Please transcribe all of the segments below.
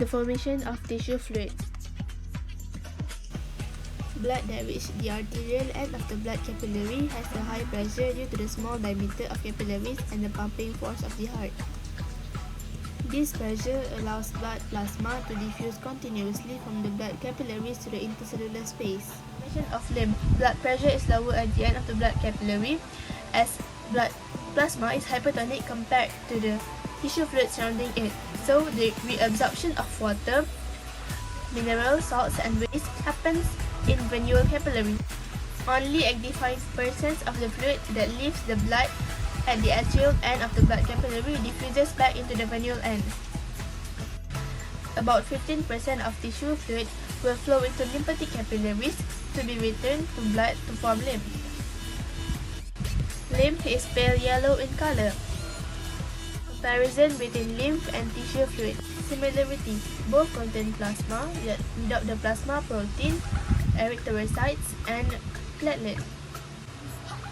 the formation of tissue fluid. Blood that reaches the arterial end of the blood capillary has a high pressure due to the small diameter of capillaries and the pumping force of the heart. This pressure allows blood plasma to diffuse continuously from the blood capillaries to the intercellular space. Formation of limb. Blood pressure is lower at the end of the blood capillary as blood plasma is hypertonic compared to the tissue fluid surrounding it. So the reabsorption of water, minerals, salts and waste happens in venule capillary. Only 85% of the fluid that leaves the blood at the atrial end of the blood capillary diffuses back into the venule end. About 15% of tissue fluid will flow into lymphatic capillaries to be returned to blood to form lymph. Lymph is pale yellow in color. Comparison between lymph and tissue fluid. Similarity: both contain plasma, yet without the plasma protein, erythrocytes, and platelets.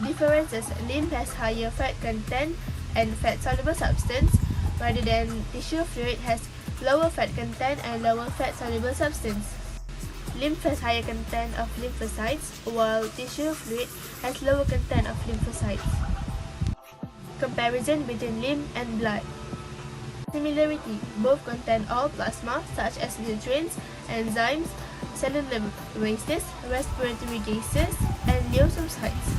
Differences: lymph has higher fat content and fat-soluble substance, rather than tissue fluid has lower fat content and lower fat-soluble substance. Lymph has higher content of lymphocytes, while tissue fluid has lower content of lymphocytes. Comparison between lymph and blood. Similarity: both contain all plasma, such as nutrients, enzymes, cellular wastes, respiratory gases, and leukocytes.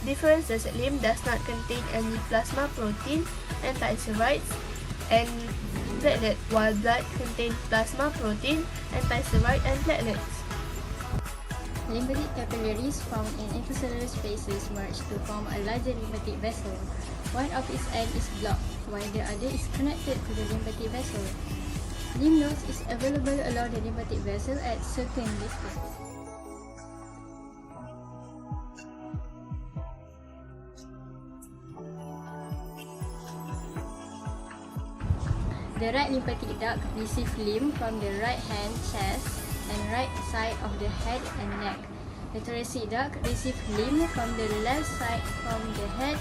Differences: lymph does not contain any plasma protein, anticeroids, and platelet, while blood contains plasma protein, anticeroid, and platelets. Lymphatic capillaries found in intercellular spaces merge to form a larger lymphatic vessel. One of its ends is blocked, while the other is connected to the lymphatic vessel. Lymph nodes is available along the lymphatic vessel at certain distance. The right lymphatic duct receives lymph from the right hand, chest, and right side of the head and neck. The thoracic duct receives lymph from the left side from the head,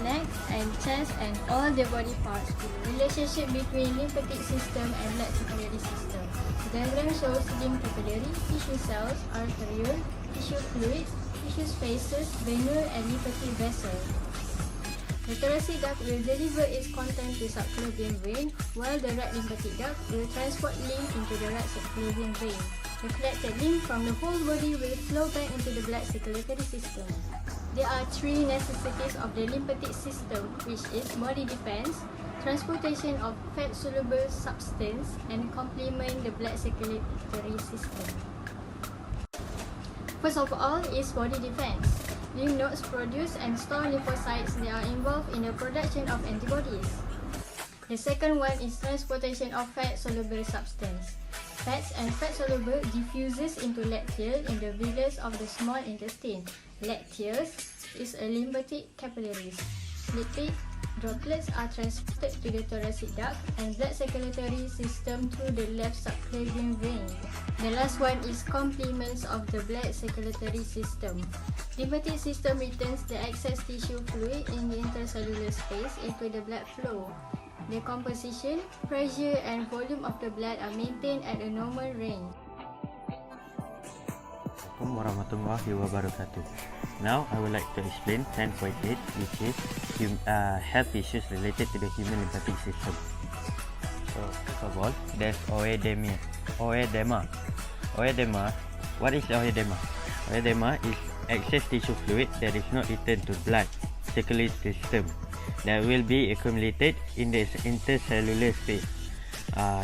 neck, and chest, and all the body parts. Relationship between lymphatic system and blood circulatory system. The diagram shows lymph capillary, tissue cells, arteriole, tissue fluid, tissue spaces, venule, and lymphatic vessel. The thoracic duct will deliver its content to subclavian vein, while the right lymphatic duct will transport lymph into the right subclavian vein. The collected lymph from the whole body will flow back into the blood circulatory system. There are three necessities of the lymphatic system, which is body defense, transportation of fat-soluble substance, and complement the blood circulatory system. First of all is body defense. Lymph nodes produce and store lymphocytes that are involved in the production of antibodies. The second one is transportation of fat-soluble substance. Fats and fat-soluble diffuses into lacteal in the vilus of the small intestine. Lacteals is a lymphatic capillaries. Lipid droplets are transported to the thoracic duct and blood circulatory system through the left subclavian vein. The last one is complements of the blood circulatory system. Lymphatic system returns the excess tissue fluid in the intercellular space into the blood flow. The composition, pressure, and volume of the blood are maintained at a normal range. Assalamualaikum warahmatullahi wabarakatuh. Now I would like to explain 10.8, which is health issues related to the human lymphatic system. So first of all, there's oedema. What is oedema? Oedema is excess tissue fluid that is not returned to blood circulatory system that will be accumulated in the intercellular space.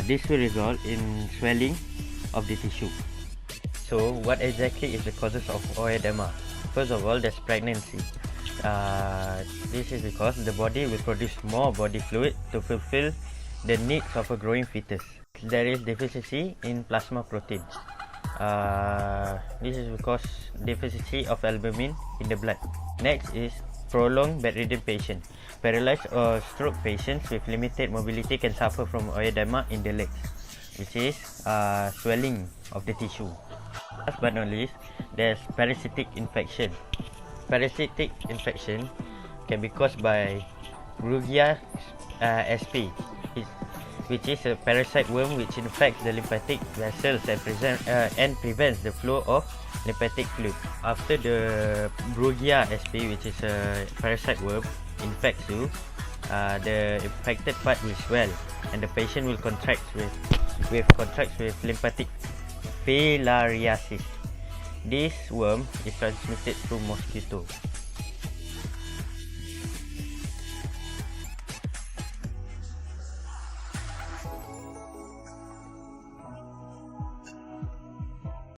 This will result in swelling of the tissue. So what exactly is the causes of oedema? First of all, there's pregnancy. This is because the body will produce more body fluid to fulfill the needs of a growing fetus. There is deficiency in plasma protein. This is because deficiency of albumin in the blood. Next is prolonged bedridden patient. Paralyzed or stroke patients with limited mobility can suffer from oedema in the legs, which is swelling of the tissue. Last but not least, there's parasitic infection. Parasitic infection can be caused by Brugia sp. which is a parasite worm which infects the lymphatic vessels and prevents the flow of lymphatic fluid. After the Brugia sp, which is a parasite worm, infects you, the infected part will swell and the patient will contract with lymphatic filariasis. This worm is transmitted through mosquito.